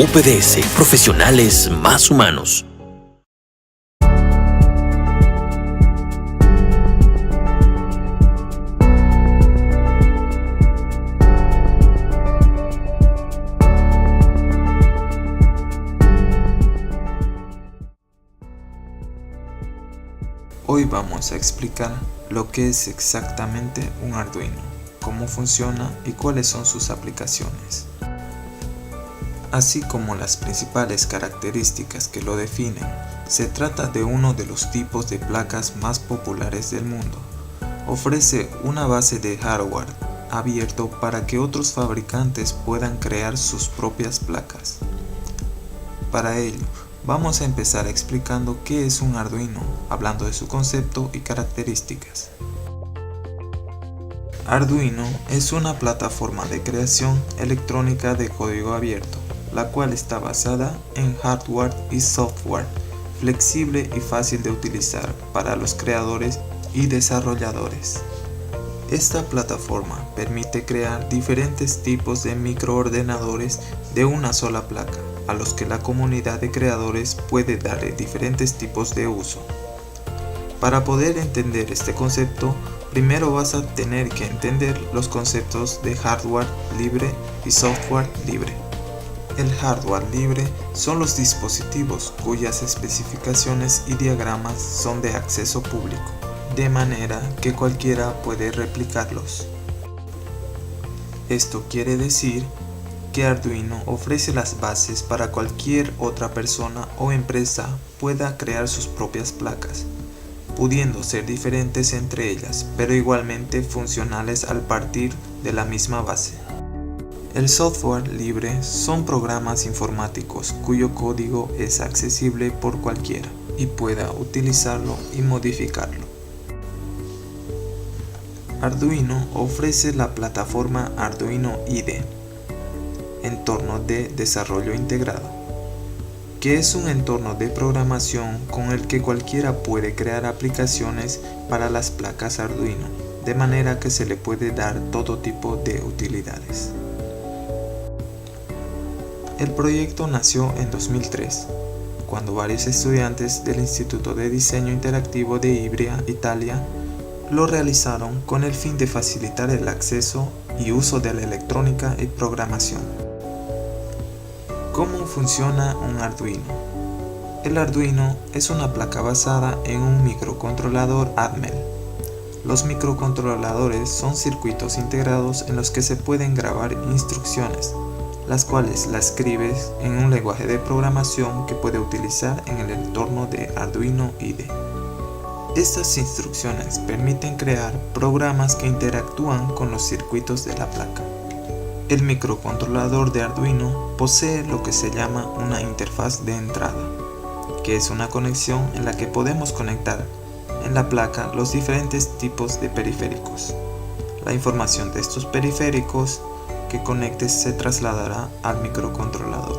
UPDS, profesionales más humanos. Hoy vamos a explicar lo que es exactamente un Arduino, cómo funciona y cuáles son sus aplicaciones, así como las principales características que lo definen. Se trata de uno de los tipos de placas más populares del mundo. Ofrece una base de hardware abierto para que otros fabricantes puedan crear sus propias placas. Para ello, vamos a empezar explicando qué es un Arduino, hablando de su concepto y características. Arduino es una plataforma de creación electrónica de código abierto, la cual está basada en hardware y software, flexible y fácil de utilizar para los creadores y desarrolladores. Esta plataforma permite crear diferentes tipos de microordenadores de una sola placa, a los que la comunidad de creadores puede darle diferentes tipos de uso. Para poder entender este concepto, primero vas a tener que entender los conceptos de hardware libre y software libre. El hardware libre son los dispositivos cuyas especificaciones y diagramas son de acceso público, de manera que cualquiera puede replicarlos. Esto quiere decir que Arduino ofrece las bases para cualquier otra persona o empresa pueda crear sus propias placas, pudiendo ser diferentes entre ellas, pero igualmente funcionales al partir de la misma base. El software libre son programas informáticos cuyo código es accesible por cualquiera y pueda utilizarlo y modificarlo. Arduino ofrece la plataforma Arduino IDE, entorno de desarrollo integrado, que es un entorno de programación con el que cualquiera puede crear aplicaciones para las placas Arduino, de manera que se le puede dar todo tipo de utilidades. El proyecto nació en 2003, cuando varios estudiantes del Instituto de Diseño Interactivo de Ivrea, Italia, lo realizaron con el fin de facilitar el acceso y uso de la electrónica y programación. ¿Cómo funciona un Arduino? El Arduino es una placa basada en un microcontrolador Atmel. Los microcontroladores son circuitos integrados en los que se pueden grabar instrucciones, las cuales las escribes en un lenguaje de programación que puede utilizar en el entorno de Arduino IDE. Estas instrucciones permiten crear programas que interactúan con los circuitos de la placa. El microcontrolador de Arduino posee lo que se llama una interfaz de entrada, que es una conexión en la que podemos conectar en la placa los diferentes tipos de periféricos. La información de estos periféricos que conectes se trasladará al microcontrolador,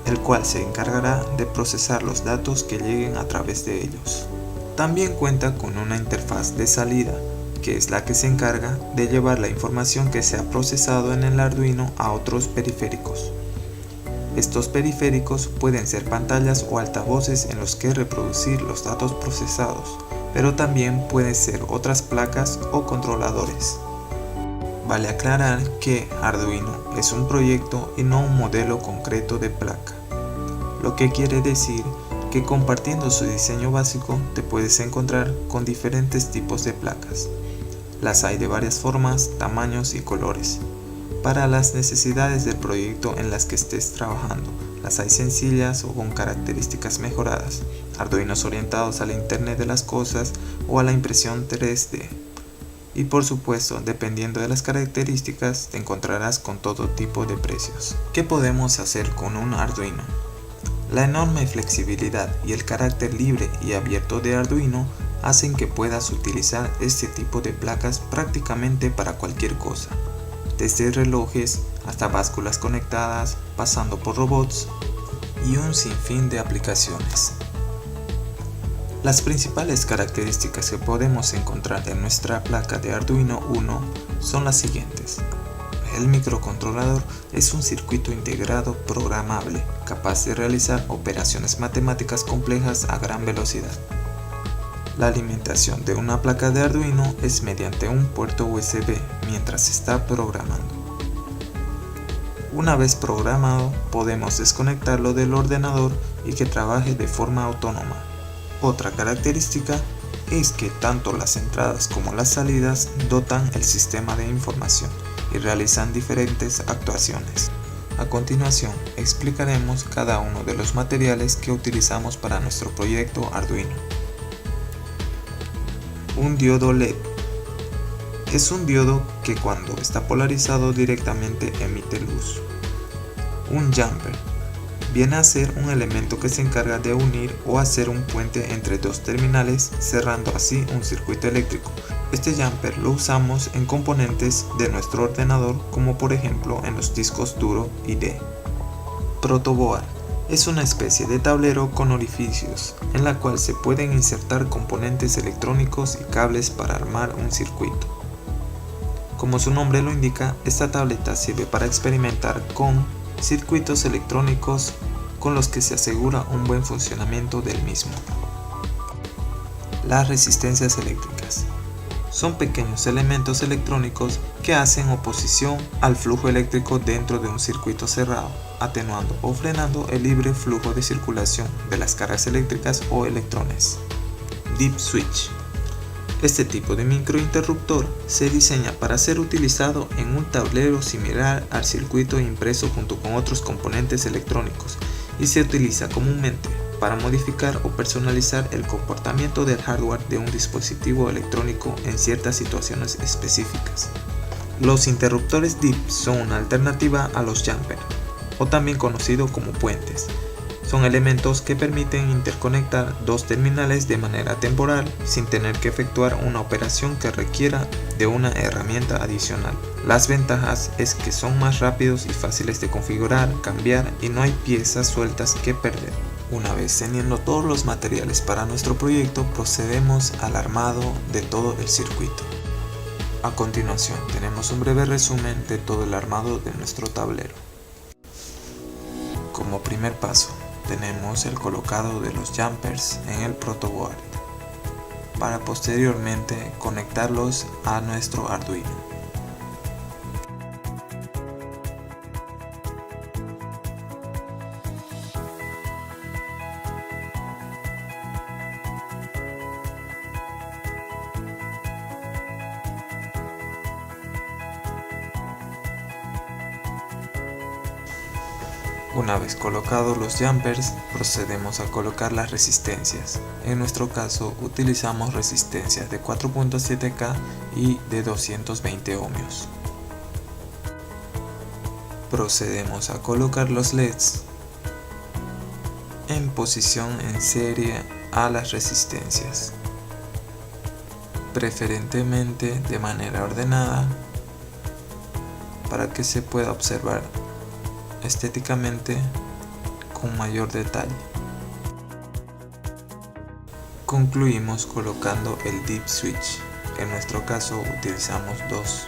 el cual se encargará de procesar los datos que lleguen a través de ellos. También cuenta con una interfaz de salida, que es la que se encarga de llevar la información que se ha procesado en el Arduino a otros periféricos. Estos periféricos pueden ser pantallas o altavoces en los que reproducir los datos procesados, pero también pueden ser otras placas o controladores. Vale aclarar que Arduino es un proyecto y no un modelo concreto de placa, lo que quiere decir que compartiendo su diseño básico te puedes encontrar con diferentes tipos de placas. Las hay de varias formas, tamaños y colores, para las necesidades del proyecto en las que estés trabajando. Las hay sencillas o con características mejoradas, Arduinos orientados al Internet de las cosas o a la impresión 3D. Y por supuesto, dependiendo de las características, te encontrarás con todo tipo de precios. ¿Qué podemos hacer con un Arduino? La enorme flexibilidad y el carácter libre y abierto de Arduino hacen que puedas utilizar este tipo de placas prácticamente para cualquier cosa, desde relojes hasta básculas conectadas, pasando por robots y un sinfín de aplicaciones. Las principales características que podemos encontrar en nuestra placa de Arduino Uno son las siguientes. El microcontrolador es un circuito integrado programable, capaz de realizar operaciones matemáticas complejas a gran velocidad. La alimentación de una placa de Arduino es mediante un puerto USB mientras se está programando. Una vez programado, podemos desconectarlo del ordenador y que trabaje de forma autónoma. Otra característica es que tanto las entradas como las salidas dotan el sistema de información y realizan diferentes actuaciones. A continuación, explicaremos cada uno de los materiales que utilizamos para nuestro proyecto Arduino. Un diodo LED. Es un diodo que cuando está polarizado directamente emite luz. Un jumper. Viene a ser un elemento que se encarga de unir o hacer un puente entre dos terminales, cerrando así un circuito eléctrico. Este jumper lo usamos en componentes de nuestro ordenador, como por ejemplo en los discos duro y D. Protoboard. Es una especie de tablero con orificios, en la cual se pueden insertar componentes electrónicos y cables para armar un circuito. Como su nombre lo indica, esta tableta sirve para experimentar con circuitos electrónicos con los que se asegura un buen funcionamiento del mismo. Las resistencias eléctricas son pequeños elementos electrónicos que hacen oposición al flujo eléctrico dentro de un circuito cerrado, atenuando o frenando el libre flujo de circulación de las cargas eléctricas o electrones. Deep switch. Este tipo de microinterruptor se diseña para ser utilizado en un tablero similar al circuito impreso junto con otros componentes electrónicos y se utiliza comúnmente para modificar o personalizar el comportamiento del hardware de un dispositivo electrónico en ciertas situaciones específicas. Los interruptores DIP son una alternativa a los jumper, o también conocido como puentes. Son elementos que permiten interconectar dos terminales de manera temporal sin tener que efectuar una operación que requiera de una herramienta adicional. Las ventajas es que son más rápidos y fáciles de configurar, cambiar y no hay piezas sueltas que perder. Una vez teniendo todos los materiales para nuestro proyecto, procedemos al armado de todo el circuito. A continuación, tenemos un breve resumen de todo el armado de nuestro tablero. Como primer paso, tenemos el colocado de los jumpers en el protoboard para posteriormente conectarlos a nuestro Arduino. Una vez colocados los jumpers, procedemos a colocar las resistencias. En nuestro caso, utilizamos resistencias de 4.7K y de 220 ohmios. Procedemos a colocar los LEDs en posición en serie a las resistencias, preferentemente de manera ordenada para que se pueda observar estéticamente con mayor detalle. Concluimos colocando el Deep Switch. En nuestro caso utilizamos dos.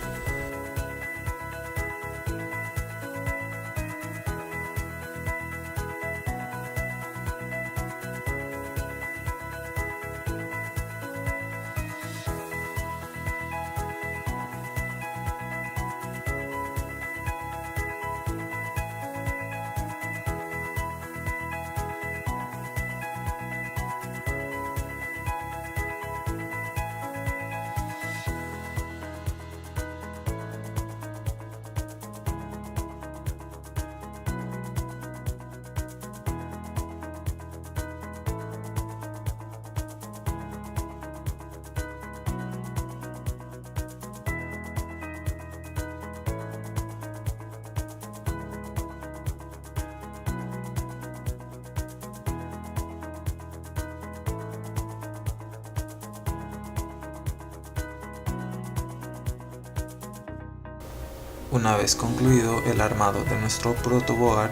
Una vez concluido el armado de nuestro protoboard,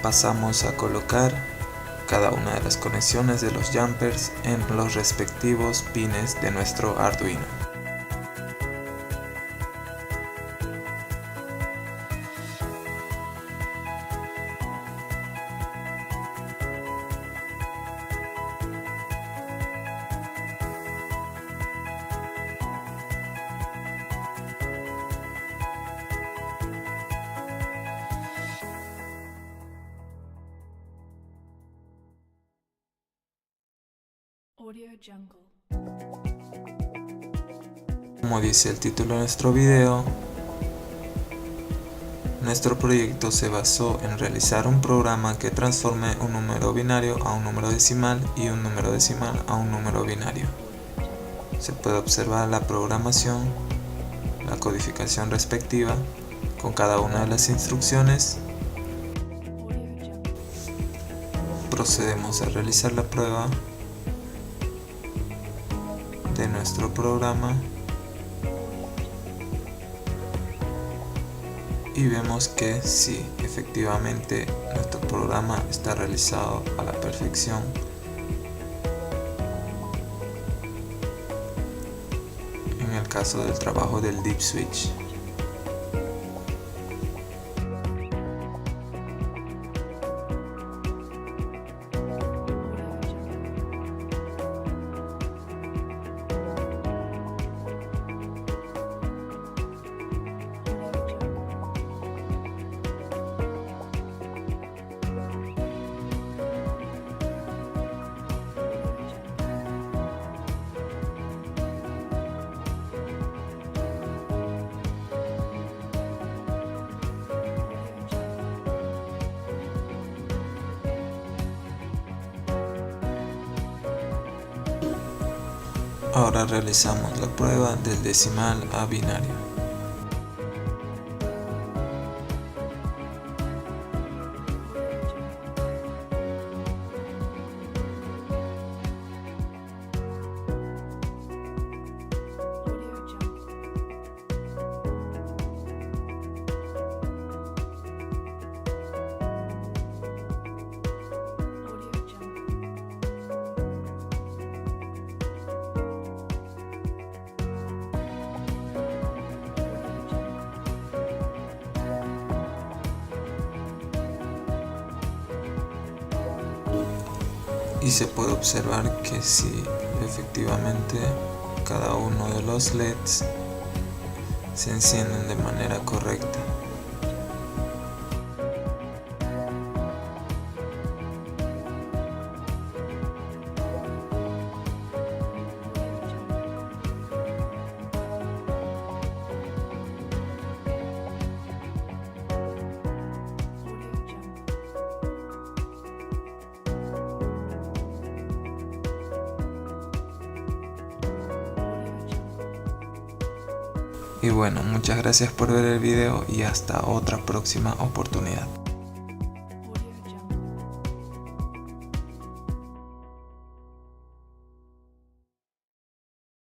pasamos a colocar cada una de las conexiones de los jumpers en los respectivos pines de nuestro Arduino. Como dice el título de nuestro video, nuestro proyecto se basó en realizar un programa que transforme un número binario a un número decimal y un número decimal a un número binario. Se puede observar la programación, la codificación respectiva, con cada una de las instrucciones. Procedemos a realizar la prueba de nuestro programa y vemos que sí, efectivamente nuestro programa está realizado a la perfección. En el caso del trabajo del Deep Switch. Ahora realizamos la prueba del decimal a binario. Y se puede observar que sí, efectivamente cada uno de los LEDs se encienden de manera correcta. Y bueno, muchas gracias por ver el video y hasta otra próxima oportunidad.